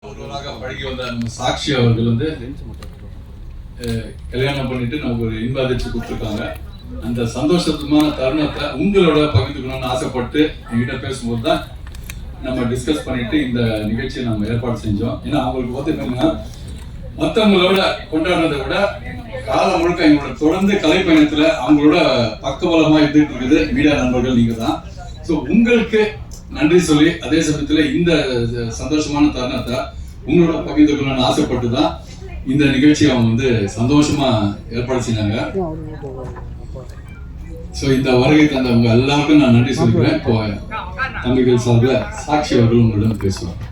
ஒருவராக பழகி வந்த நம்ம சாக்ஷி அவர்கள் வந்து கல்யாணம் பண்ணிட்டு நமக்கு ஒரு இன்ப அதிர்ச்சி கொடுத்துருக்காங்க. அந்த சந்தோஷமான தருணத்தை உங்களோட பகிர்ந்துக்கணும்னு ஆசைப்பட்டு என்கிட்ட பேசும்போது தான் நம்ம டிஸ்கஸ் பண்ணிட்டு இந்த நிகழ்ச்சியை நம்ம ஏற்பாடு செஞ்சோம். ஏன்னா அவங்களுக்கு வந்து என்னன்னா மற்றவங்களோட கொண்டாடுறதை விட காலம் முழுக்க எங்களோட தொடர்ந்து கலை பயணத்துல அவங்களோட பக்கபலமா இருந்துட்டு இருக்குது மீடியா நண்பர்கள் நீங்க தான். ஸோ உங்களுக்கு நன்றி சொல்லி அதே சமயத்துல இந்த சந்தோஷமான தருணத்தை உங்களோட பகிர்ந்துக்கணும்னு ஆசைப்பட்டு தான் இந்த நிகழ்ச்சியை அவங்க வந்து சந்தோஷமா ஏற்பாடு செஞ்சாங்க. ஸோ இந்த வருகை தந்தவங்க எல்லாருக்கும் நான் நன்றி சொல்லிக்கிறேன். இப்போ தம்பிகள் சார்பில் சாட்சி அவர்கள் உங்களிடம் பேசுவாங்க.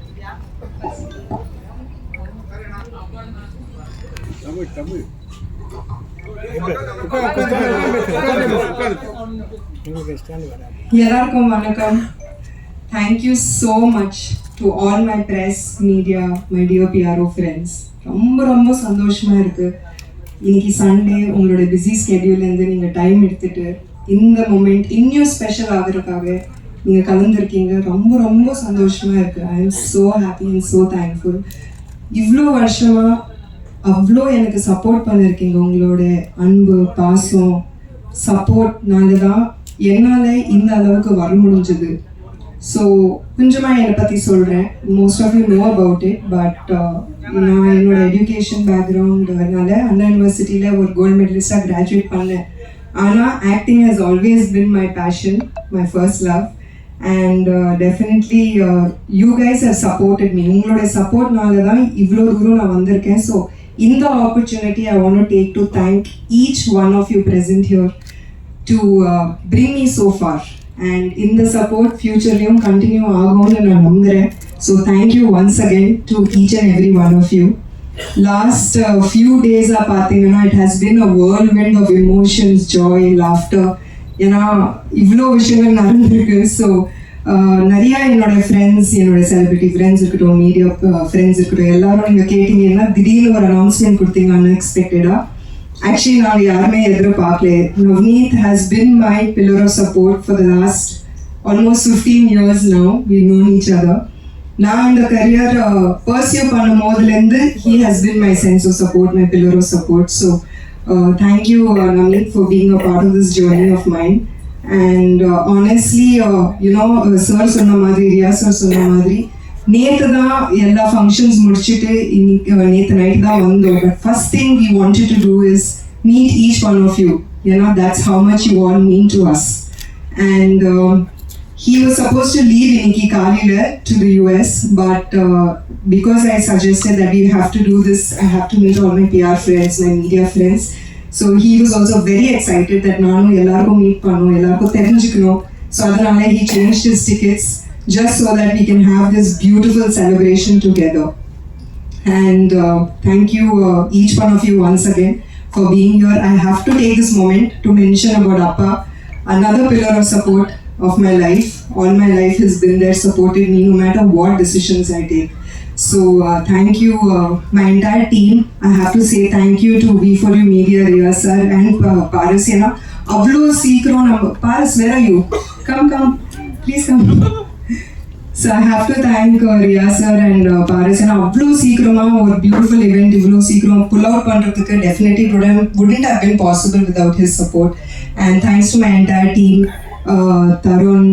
எல்லாருக்கும் வணக்கம். Thank you so much to all my press, media, my dear PRO friends. ரொம்ப சந்தோஷமா இருக்கு. இன்னைக்கு சண்டே உங்களோட பிஸி ஸ்கெடியூல்லேருந்து நீங்கள் டைம் எடுத்துட்டு இந்த மொமெண்ட் இன்னும் ஸ்பெஷல் ஆகிறதுக்காக நீங்கள் கலந்துருக்கீங்க. ரொம்ப சந்தோஷமா இருக்கு. I am so happy and so thankful. இவ்வளோ வருஷமா அவ்வளோ எனக்கு சப்போர்ட் பண்ணியிருக்கீங்க. உங்களோட அன்பு பாசம் சப்போர்ட்னால தான் என்னால் இந்த அளவுக்கு வர முடிஞ்சது. ஸோ கொஞ்சமாக என்னை பற்றி சொல்கிறேன். Most of you know about it. But நான் என்னோட எஜுகேஷன் பேக்ரவுண்ட்னால அண்ணா யூனிவர்சிட்டியில் ஒரு கோல்டு மெடலிஸ்டாக கிராஜுவேட் பண்ணேன். ஆனால் acting has always been my passion, my first love. And definitely you guys have supported me. உங்களோட சப்போர்ட்னால தான் இவ்வளோ தூரம் நான் வந்திருக்கேன். ஸோ இந்த opportunity I want to take to thank each one of you present here to bring me so far. And in the support future-லையும் continue ஆகும்னு நான் நம்புகிறேன். So thank you once again to each and every one of you. Last few days பார்த்தீங்கன்னா it has been a whirlwind of emotions, joy, laughter. ஏன்னா இவ்வளோ விஷயங்கள் நடந்திருக்கு. So நிறையா என்னோட ஃப்ரெண்ட்ஸ், என்னோட செலிபிரிட்டி ஃப்ரெண்ட்ஸ் இருக்கட்டும், மீடியா ஃப்ரெண்ட்ஸ் இருக்கட்டும், எல்லாரும் நீங்கள் கேட்டீங்கன்னா திடீர்னு ஒரு அனௌன்ஸ்மெண்ட் கொடுத்தீங்க அன்எக்ஸ்பெக்டடாக. ஆக்சுவலி நாங்கள் யாருமே எதிர்பார்க்கல. Navneet has been my pillar of support for the last almost 15 years now. We known each other. நான் இந்த கரியர் பர்சியூ பண்ணும் போதுலேருந்து he has been my sense of support, my pillar of support. So thank you Navneet for being a part of this journey of mine. And honestly sir சொன்ன மாதிரி, Riya sir சொன்ன மாதிரி நேற்று தான் எல்லா ஃபங்க்ஷன்ஸ் முடிச்சுட்டு இன்னைக்கு நேற்று நைட்டு தான் வந்தோம். But first thing we wanted to do is meet each one of you. That's how much you all mean to us. And he was supposed to leave இன்னைக்கு காலையில to the US, but because I suggested that we have to do this, I have to meet all my PR friends, my media friends. So he was also very excited that நானும் எல்லாருக்கும் meet பண்ணணும், எல்லாருக்கும் தெரிஞ்சுக்கணும். So அதனால he changed his tickets just so that we can have this beautiful celebration together. And thank you each one of you once again for being here. I have to take this moment to mention about Appa, another pillar of support of my life. All my life has been there, supported me no matter what decisions I take. So thank you my entire team. I have to say thank you to V4U Media, Riya sir and Paras. Avlo seekrom Paras, where are you? Come please come. So I have to thank Riya sir and Paras. Avlo seekroma or beautiful event ivlo seekrom pull out pandradhukku definitely wouldn't have been possible without his support. And thanks to my entire team, Tarun,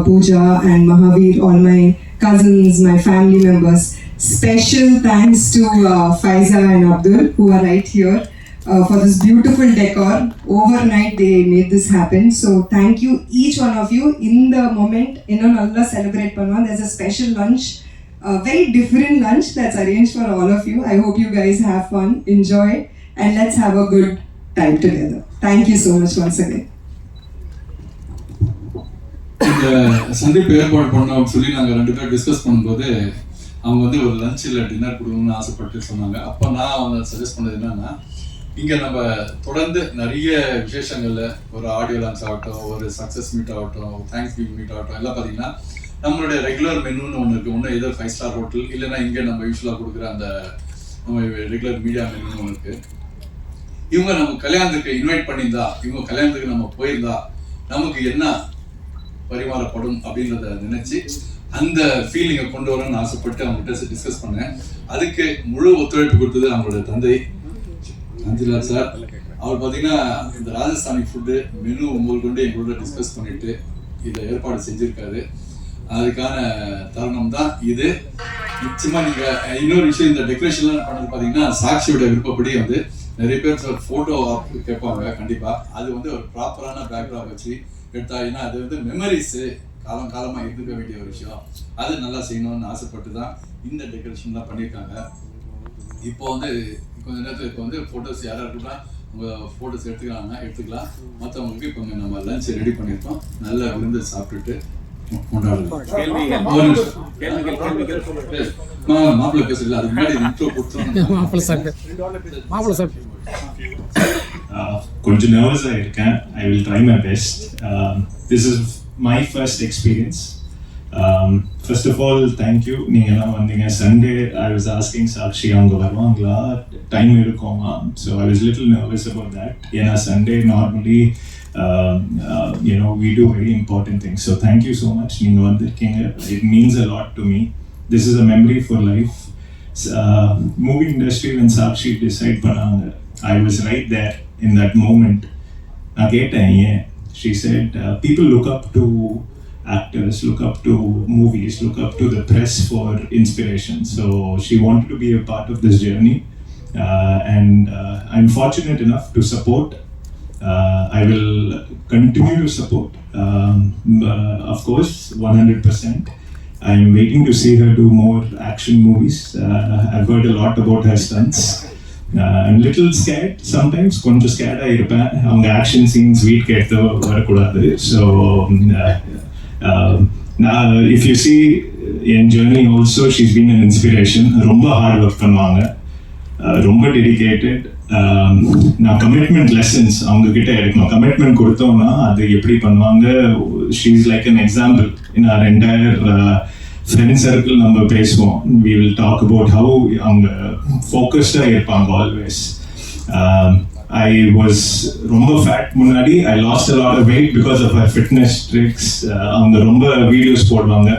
Pooja and Mahavir, all my cousins, my family members. Special thanks to Faiza and Abdul who are right here for this beautiful decor. Overnight they made this happen. So thank you each one of you. In the moment nalla celebrate pannuva. There's a special lunch, a very different lunch that's arranged for all of you. I hope you guys have fun, enjoy, and let's have a good time together. Thank you so much once again. இந்த சந்திப்பு ஏற்பாடு பண்ணோம்னு சொல்லி நாங்கள் 2 பேர் discuss பண்ணும்போது அவங்க வந்து ஒரு லஞ்ச் இல்லை டின்னர் கொடுக்கணும்னு ஆசைப்பட்டு சொன்னாங்க. அப்போ நான் வந்து சஜஸ்ட் பண்ணது என்னன்னா, இங்கே நம்ம தொடர்ந்து நிறைய விசேஷங்களில் ஒரு ஆடியோ லான்ச் ஆகட்டும், ஒரு சக்ஸஸ் மீட் ஆகட்டும், தேங்க்ஸ் கிவிங் மீட் ஆகட்டும், எல்லாம் பார்த்தீங்கன்னா நம்மளுடைய ரெகுலர் மெனுன்னு ஒன்று இருக்குது. ஒன்று ஏதோ 5 star ஹோட்டல், இல்லைன்னா இங்கே நம்ம யூஸ்வலாக கொடுக்குற அந்த நம்ம ரெகுலர் மீடியா மெனுன்னு ஒன்று இருக்குது. இவங்க நம்ம கல்யாணத்துக்கு இன்வைட் பண்ணியிருந்தா, இவங்க கல்யாணத்துக்கு நம்ம போயிருந்தா நமக்கு என்ன பரிமாறப்படும் அப்படின்றத நினைச்சு அந்த ஃபீலிங்கை கொண்டு வரணும்னு ஆசைப்பட்டு அவங்ககிட்ட டிஸ்கஸ் பண்ணேன். அதுக்கு முழு ஒத்துழைப்பு கொடுத்தது அவங்களோட தந்தை அஞ்சிலால் சார். அவர் பார்த்தீங்கன்னா இந்த ராஜஸ்தானி ஃபுட்டு மெனு உங்களுக்கு கொண்டு எங்களோட டிஸ்கஸ் பண்ணிட்டு இதை ஏற்பாடு செஞ்சுருக்காரு. அதுக்கான தருணம் தான் இது. நிச்சயமா நீங்க இன்னொரு விஷயம், இந்த டெக்கரேஷன்லாம் பண்ணது பார்த்தீங்கன்னா சாக்ஷியோட விருப்பப்படி வந்து நிறைய பேர் ஃபோட்டோ கேட்பாங்க. கண்டிப்பா அது வந்து ஒரு ப்ராப்பரான பேக்ரவுண்ட் வச்சு எடுத்தா, ஏன்னா அது வந்து மெமரிஸ் காலம் காலமாக இருந்துக்க வேண்டிய ஒரு விஷயம். அது நல்லா செய்யணும்னு ஆசைப்பட்டு தான் இந்த டெக்கரேஷன்லாம் பண்ணியிருக்காங்க. இப்போ வந்து கொஞ்ச நேரத்தில் இப்போ வந்து ஃபோட்டோஸ் யாராக இருக்குன்னா உங்கள் ஃபோட்டோஸ் எடுத்துக்கலாம். மற்றவங்களுக்கு இப்போ நம்ம லஞ்ச் ரெடி பண்ணியிருக்கோம். நல்ல விருந்து சாப்பிட்டுட்டு கொண்டாடலாம். மாப்பிள்ளை பேசல, அதுக்கு முன்னாடி இன்ட்ரோ மாப்பிள்ளை சார் கொஞ்சம் நர்வஸாக இருக்கேன். I will try my best. This is my first experience. First of all thank you, நீங்கள் எல்லாம் வந்தீங்க. Sunday I was asking Sakshi அவங்க வருவாங்களா, டைம் இருக்குமா? So I was little nervous about that. ஏன்னா Sunday normally we do very important things. So thank you so much. நீங்க வந்திருக்கீங்க. It means a lot to me. This is a memory for life. Movie industry when Sakshi decide பண்ணாங்க, I was right there in that moment. நான் கேட்டேன் ஏன். She said people look up to actors, look up to movies, look up to the press for inspiration. So she wanted to be a part of this journey, and I'm fortunate enough to support. I will continue to support, of course, 100%. I'm waiting to see her do more action movies. I've heard a lot about her stunts. I'm little scared sometimes. Konja scared I irpen. Avanga action scenes weed kettu varakudadu. So now if you see in journey also, she's been an inspiration. Romba hard work பண்ணுவாங்க, ரொம்ப dedicated. நான் commitment lessons அவங்க கிட்ட எடுக்கணும். Commitment கொடுத்தோம்னா அது எப்படி பண்ணுவாங்க. She is like an example. In our entire friend circle நம்ம பேசுவோம். We will talk about how அவங்க ஃபோக்கஸ்டாக இருப்பாங்க ஆல்வேஸ். I was ரொம்ப ஃபேட் முன்னாடி. I lost a lot of weight because of her fitness tricks. அவங்க ரொம்ப வீடியோஸ் போடுவாங்க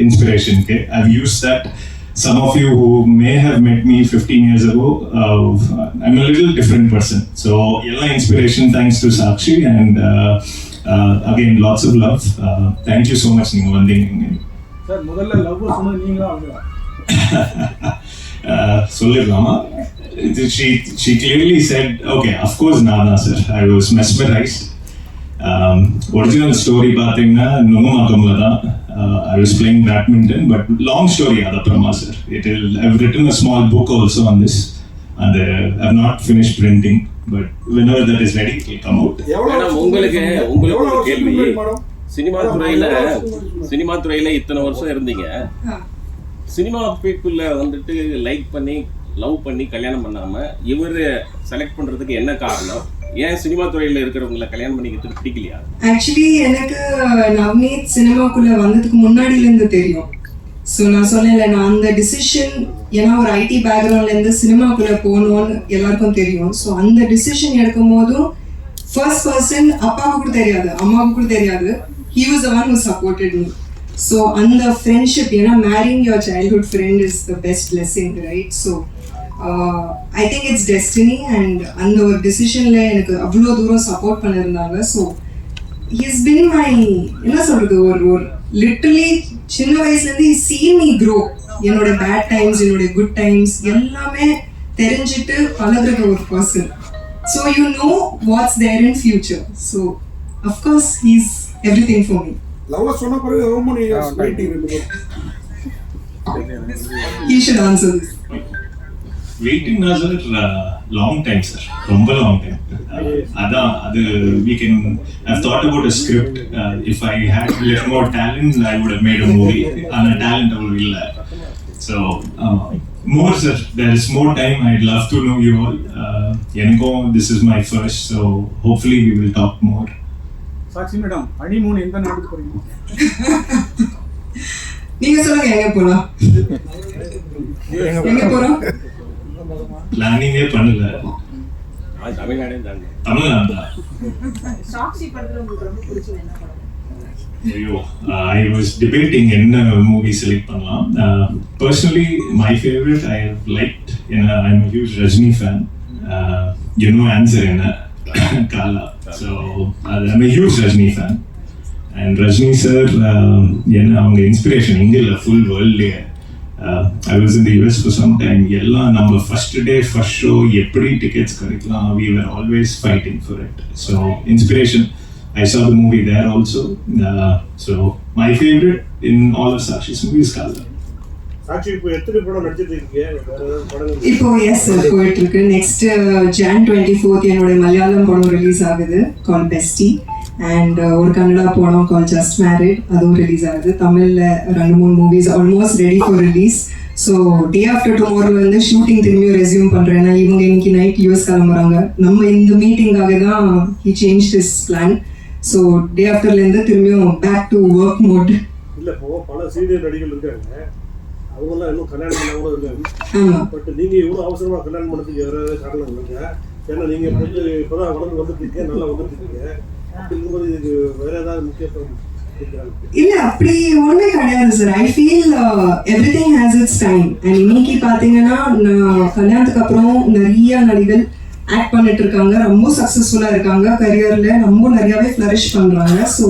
இன்ஸ்பிரேஷனுக்கு. I've used that. Some of you who may have met me 15 years ago, I'm a little different person. So, yella inspiration thanks to Sakshi, and again lots of love. Thank you so much நீங்க வந்தீங்க. Sir முதல்ல love சொன்னா நீங்களா அவங்களா? சொல்லிரலாமா? She clearly said, okay, of course nada sir. I was mesmerized. Original story பாத்தீங்கன்னா நுங்கமாக்கம்ல தான். I was playing badminton, but long story Adaprama sir. I've written a small book also on this, and I've not finished printing, but whenever that is ready it will come out. உங்களுக்கு ஒரு கேள்வி. Cinema துறையில இத்தனை வருஷம் இருந்தீங்க. Cinema பீப்புள வந்துட்டு like பண்ணி love பண்ணி கல்யாணம் பண்ணாம இவரு செலக்ட் பண்றதுக்கு என்ன காரணம்? ஏன் சினிமா துறையில இருக்கிறவங்களை கல்யாணம் பண்ணிக்கிறதுக்கு பிடிக்கலையா? ஆக்சுவலி எனக்கு நவ்னீத் சினிமாக்குள்ள வந்ததுக்கு முன்னாடில இருந்து தெரியும். ஸோ நான் சொன்னேன்ல, நான் அந்த டிசிஷன், ஏன்னா ஒரு ஐடி பேக்ரவுண்ட்ல இருந்து சினிமாக்குள்ள போகணும்னு எல்லாருக்கும் தெரியும். ஸோ அந்த டிசிஷன் எடுக்கும் போதும் ஃபர்ஸ்ட் பர்சன் அப்பாவுக்கு கூட தெரியாது, அம்மாவுக்கு கூட தெரியாது. He was the one who supported me. So அந்த ஃப்ரெண்ட்ஷிப், ஏன்னா marrying your childhood friend is the best blessing, right? So I think it's destiny, and அந்த ஒரு டிசிஷன்ல எனக்கு அவ்வளோ தூரம் சப்போர்ட் பண்ணியிருந்தாங்க. ஸோ he's been my, என்ன சொல்றது, ஒரு லிட்டரலி சின்ன வயசுலேருந்து he seen me grow. என்னோட பேட் டைம்ஸ், என்னோட குட் டைம்ஸ் எல்லாமே தெரிஞ்சுட்டு பழகுற ஒரு person. So you know what's there in future. So of course he's everything for me. Love சொன்ன பிறகு how many years waiting? He should answer this. Waiting as a long time sir, ரொம்ப long time. அதான் அது we can, I've thought about a script. If I had a little more talent I would have made a movie. ஆனா talent அவ்வளவு இல்ல. So more sir, there is more time. I'd love to know you all. எனக்கும் this is my first, so hopefully we will talk more. Sakshi madam, honeymoon எந்த நாட்டுக்கு போறீங்க? நீங்க சொல்லுங்க, எங்க போலாம்? எங்க போறோம்? பிளானிங்கே பண்ணல. தமிழ்நாடே தான். தமிழ்நாடு தான். சாக்ஷி படத்துல உங்களுக்கு ரொம்ப பிடிச்சது என்ன படம்? I was debating என்ன movie select பண்ணலாம். Personally, my favorite I have liked, I'm a huge Rajni fan. You know answer என்ன? Kala. So I'm a huge Rajni fan. And Rajni sir, என்ன அவங்க inspiration இங்கல full world. I was in the US for some time. எல்லாம் நம்ம first day first show எப்படி tickets கிடைக்கலாம், we were always fighting for it. So inspiration. I saw the movie there also. So my favorite in all of Sakshi's movies, Kala. சாட்சி இப்போ எத்தனை படம் நடிச்சிட்டு இருக்கீங்க? வேற ஏதாவது படங்கள் இப்போ எஸ் போயிட்டு இருக்கு. நெக்ஸ்ட் Jan 24th என்னோட மலையாளம் படம் ரிலீஸ் ஆகுது கால் பெஸ்டி. அண்ட் ஒரு கன்னடா படம் கால் ஜஸ்ட் மேரிட், அதுவும் ரிலீஸ் ஆகுது. தமிழ்ல 2-3 movies almost ready for release. So day after tomorrow வந்து ஷூட்டிங் திரும்பியும் ரெஸ்யூம் பண்றேன். ஏன்னா இவங்க இன்னைக்கு நைட் யூஎஸ் கிளம்புறாங்க. நம்ம இந்த மீட்டிங்காக தான் he change his plan. So day ஆஃப்டர்லேருந்து திரும்பியும் பேக் டு ஒர்க் மோட். இல்லை இப்போ பல சீனியர் நடிகர்கள் இருக்காங்க, அவங்கெல்லாம் இன்னும் கல்யாணம் பண்ணாம இருக்காங்க. ஆமாம். பட் நீங்க இவ்வளோ அவசரமா கல்யாணம் பண்ணதுக்கு வேற காரணம் இல்லைங்க. ஏன்னா நீங்க இப்போதான் வளர்ந்து வந்துட்டு இருக்கீங்க, நல்லா வந்துட்டு இருக்கீங்க. அப்படி இருக்கும்போது இதுக்கு வேற ஏதாவது முக்கியத்துவம் இருக்கிறாங்க? இல்ல அப்படி ஒண்ணுமே கிடையாது sir. I feel everything has its time. And இன்னைக்கு பாத்தீங்கன்னா நான் கல்யாணத்துக்கு அப்புறம் நிறைய நடிகர்கள் ஆக்ட் பண்ணிட்டு இருக்காங்க, ரொம்ப சக்சஸ்ஃபுல்லா இருக்காங்க, கரியர்ல ரொம்ப நிறையவே ஃபிளரிஷ் பண்றாங்க. ஸோ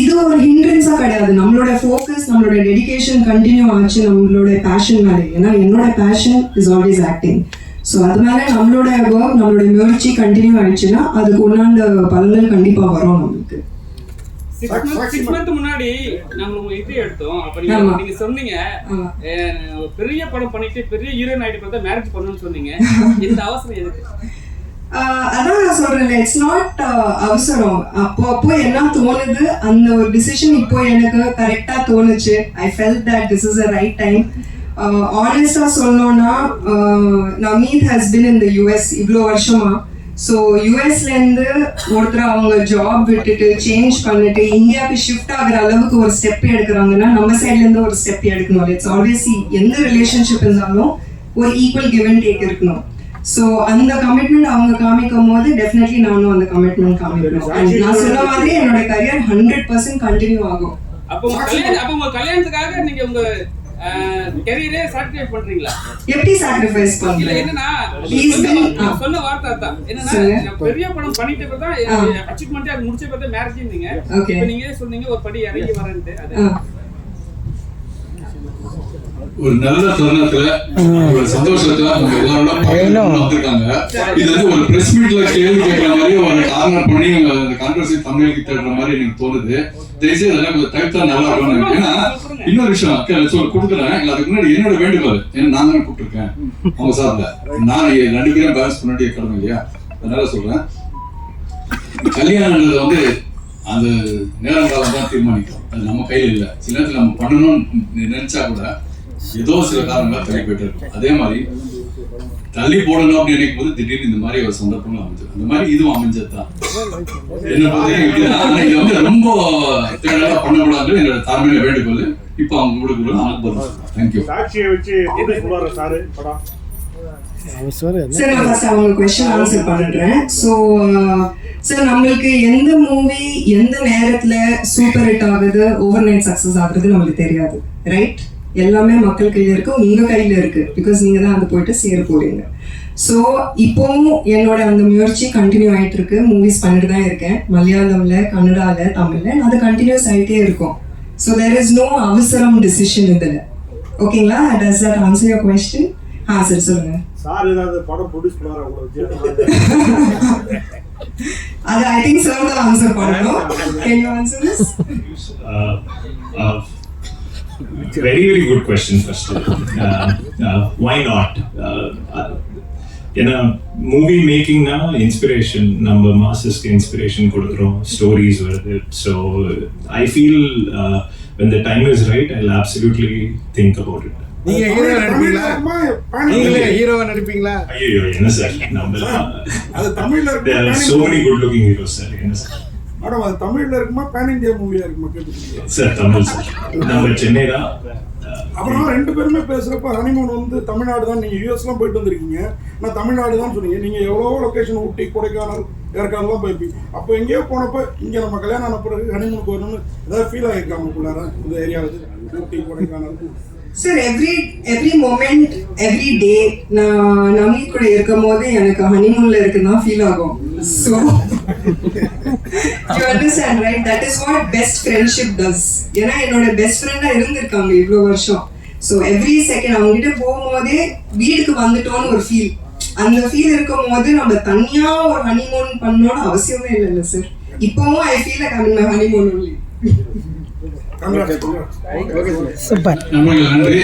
இது ஒரு ஹிண்ட்ரன்ஸா கிடையாது. நம்மளோட ஃபோக்கஸ், நம்மளோட டெடிகேஷன் கண்டினியூ ஆச்சு நம்மளோட பேஷன் மேலே. ஏன்னா என்னோட fashion is always acting. So அது மேலே நம்மளோட ஒர்க், நம்மளோட முயற்சி கண்டினியூ ஆயிடுச்சுன்னா அதுக்கு உண்டான பலன்கள் கண்டிப்பா வரும் நம்மளுக்கு. 6 month முன்னாடி நாங்க உங்க இது எடுத்தோம். அப்ப நீங்க சொன்னீங்க பெரிய படம் பண்ணிட்டு பெரிய ஹீரோயின் ஆயிட்டு பார்த்தா மேரேஜ் பண்ணணும்னு சொன்னீங்க. இந்த அவசரம் எதுக்கு? அதான் நான் சொல்றேன், இட்ஸ் நாட் அவசரம். அப்போ என்ன தோணுது, அந்த ஒரு டிசிஷன் இப்போ எனக்கு கரெக்டா தோணுச்சு. I felt that this is a right time. ஆனஸ்டா சொல்லணும்னா Naveed has been in the US இவ்வளோ வருஷமா. ஸோ யூஎஸ்லேருந்து ஒருத்தர் அவங்க ஜாப் விட்டுட்டு சேஞ்ச் பண்ணிட்டு இந்தியாவுக்கு ஷிஃப்ட் ஆகிற அளவுக்கு ஒரு ஸ்டெப் எடுக்கிறாங்கன்னா நம்ம சைட்லேருந்து ஒரு ஸ்டெப் எடுக்கணும். இட்ஸ் ஆல்வேஸ் எந்த ரிலேஷன்ஷிப் இருந்தாலும் ஒரு ஈக்குவல் கிவ் அண்ட் டேக் இருக்கணும். ஸோ அந்த கமிட்மெண்ட் அவங்க காமிக்கும் போது டெஃபினெட்லி நானும் அந்த கமிட்மெண்ட் காமிக்கணும். அண்ட் நான் சொன்ன மாதிரி என்னோட கரியர் 100% கண்டினியூ ஆகும். அப்போ உங்க கல்யாணத்துக்காக நீங்க உங்க கரியரே சாக்ரிஃபைஸ் பண்றீங்களா? எப்படி சாக்ரிஃபைஸ் பண்ணீங்க? இல்ல என்னன்னா சொன்ன வார்த்தை தான் என்னன்னா பெரிய படம் பண்ணிட்டு பார்த்தா அச்சீவ்மென்ட் அது முடிச்ச பார்த்தா மேரேஜ் நீங்க இப்போ நீங்க சொன்னீங்க ஒரு படி இறங்கி வரேன்ட்டு. அது ஒரு நல்ல தருணத்துல ஒரு சந்தோஷத்துல அவங்க எல்லாரோட வந்திருக்காங்க. இது வந்து ஒரு பிரஸ் மீட்ல கேள்வி கேட்கற மாதிரி ஒரு கார்னர் பண்ணி அந்த கான்ட்ரவர்சி தமிழுக்கு தேடுற மாதிரி எனக்கு தோணுது. தயவுசெய்து அதெல்லாம் கொஞ்சம் தவிர்த்தா நல்லா இருக்கும். ஏன்னா இன்னொரு விஷயம் கொடுக்குறேன். அதுக்கு முன்னாடி என்னோட வேண்டுகோள், ஏன்னா நான் தானே கூப்பிட்டுருக்கேன் அவங்க சார்ல, நான் 2 பேரும் பேலன்ஸ் பண்ண கடமை இல்லையா? அதனால சொல்றேன், கல்யாணம்ன்றது வந்து அந்த நேரம் காலம் தான் தீர்மானிக்கும். அது நம்ம கையில் இல்லை. சில நேரத்தில் நம்ம பண்ணணும்னு நினைச்சா கூட ஏதோ சில காரணங்களா தள்ளி போயிட்டு இருக்கும். அதே மாதிரி தள்ளி போடணும் அப்படின்னு நினைக்கும் போது திடீர்னு இந்த மாதிரி ஒரு சந்தர்ப்பங்கள் அமைஞ்சது. அந்த மாதிரி இதுவும் அமைஞ்சதுதான். என்ன இது வந்து ரொம்ப தேடலா பண்ணக்கூடாது என்னோட தாழ்மையில வேண்டுகோள். இப்போ அவங்க கொடுக்குறது அனுப்ப. தேங்க்யூ. சாட்சியை வச்சு சாரு படம் சார் நான் ஃபர்ஸ்ட் அவங்க क्वेश्चन ஆன்சர் பண்றேன். ஸோ சார் நம்மளுக்கு எந்த மூவி எந்த நேரத்துல சூப்பர் ஹிட் ஆகுது, ஓவர் நைட் சக்சஸ் ஆகுறது நம்மளுக்கு தெரியாது, ரைட்? எல்லாமே மக்கள் கையில இருக்கு, உங்க கையில இருக்கு. பிகாஸ் நீங்க தான் அது போயிட்டு சேர போறீங்க. ஸோ இப்போவும் என்னோட அந்த முயற்சி கண்டினியூ ஆயிட்டு இருக்கு. மூவிஸ் பண்ணிட்டு தான் இருக்கேன், மலையாளம்ல, கன்னடால, தமிழ்ல. அது கண்டினியூஸ் ஆயிட்டே இருக்கும். ஸோ தேர் இஸ் நோ அவசரம் டிசிஷன் இதுல. ஓகேங்களா? Does that answer your question? சரி சொல்லுங்க. சார் ஏதாவது படம் ப்ரொடியூஸ் பண்ணாரா உங்களுக்கு? அது ஐ திங்க் சார் தான் ஆன்சர் பண்ணணும். Can you answer this? Very good question first. Why not? ஏன்னா மூவி மேக்கிங்னா இன்ஸ்பிரேஷன், நம்ம மாஸ்டர்ஸ்க்கு இன்ஸ்பிரேஷன் கொடுக்குறோம், ஸ்டோரிஸ் வருது. So I feel when the time is right, I'll absolutely think about it. நீங்க ஹீரோவா நடிப்பீங்களா? நீங்களே ஹீரோவா நடிப்பீங்களா? ஐயோ என்ன சார், நம்மலாம் அது தமிழ்ல இருக்கு. there are so many good looking heroes sir. என்ன சார் மேடம் அது தமிழ்ல இருக்குமா பேன் இந்தியா மூவியா இருக்குமா கேக்குறீங்க? சார் தமிழ் சார், நம்ம சென்னை தான். அப்புறம் 2 பேருமே பேசுறப்ப ஹனிமூன் வந்து தமிழ்நாடு தான். நீங்க யூஎஸ்லாம் போயிட்டு வந்திருக்கீங்க, நான் தமிழ்நாடு தான் சொன்னீங்க. நீங்க எவ்வளவோ லொகேஷன், ஊட்டி, கொடைக்கானல், ஏற்காடுலாம் போயிருப்பீங்க. அப்போ எங்கேயோ போனப்போ இங்கே நம்ம கல்யாணம் ஆன பிறகு ஹனிமூனுக்கு வரணும்னு ஏதாவது ஃபீல் ஆகிருக்கா உங்களுக்குள்ளார இந்த ஏரியாவில் Ooty Kodaikanal? Sir every moment every day நான் நவீன் கூட இருக்கும் போது எனக்கு ஹனிமூன்ல இருக்குன்னு ஃபீல் ஆகும். So you understand right, that is what best friendship does. ஏன்னா என்னோட பெஸ்ட் ஃப்ரெண்டாக இருந்திருக்காங்க இவ்வளோ வருஷம். ஸோ எவ்ரி செகண்ட் அவங்ககிட்ட போகும்போதே வீட்டுக்கு வந்துட்டோன்னு ஒரு ஃபீல். அந்த ஃபீல் இருக்கும் போது நம்ம தனியா ஒரு ஹனிமூன் பண்ணணும்னு அவசியமே இல்லைல்ல சார். இப்போவும் I feel like I am in my honeymoon only. Congrats. நண்பர்கள் நன்றி.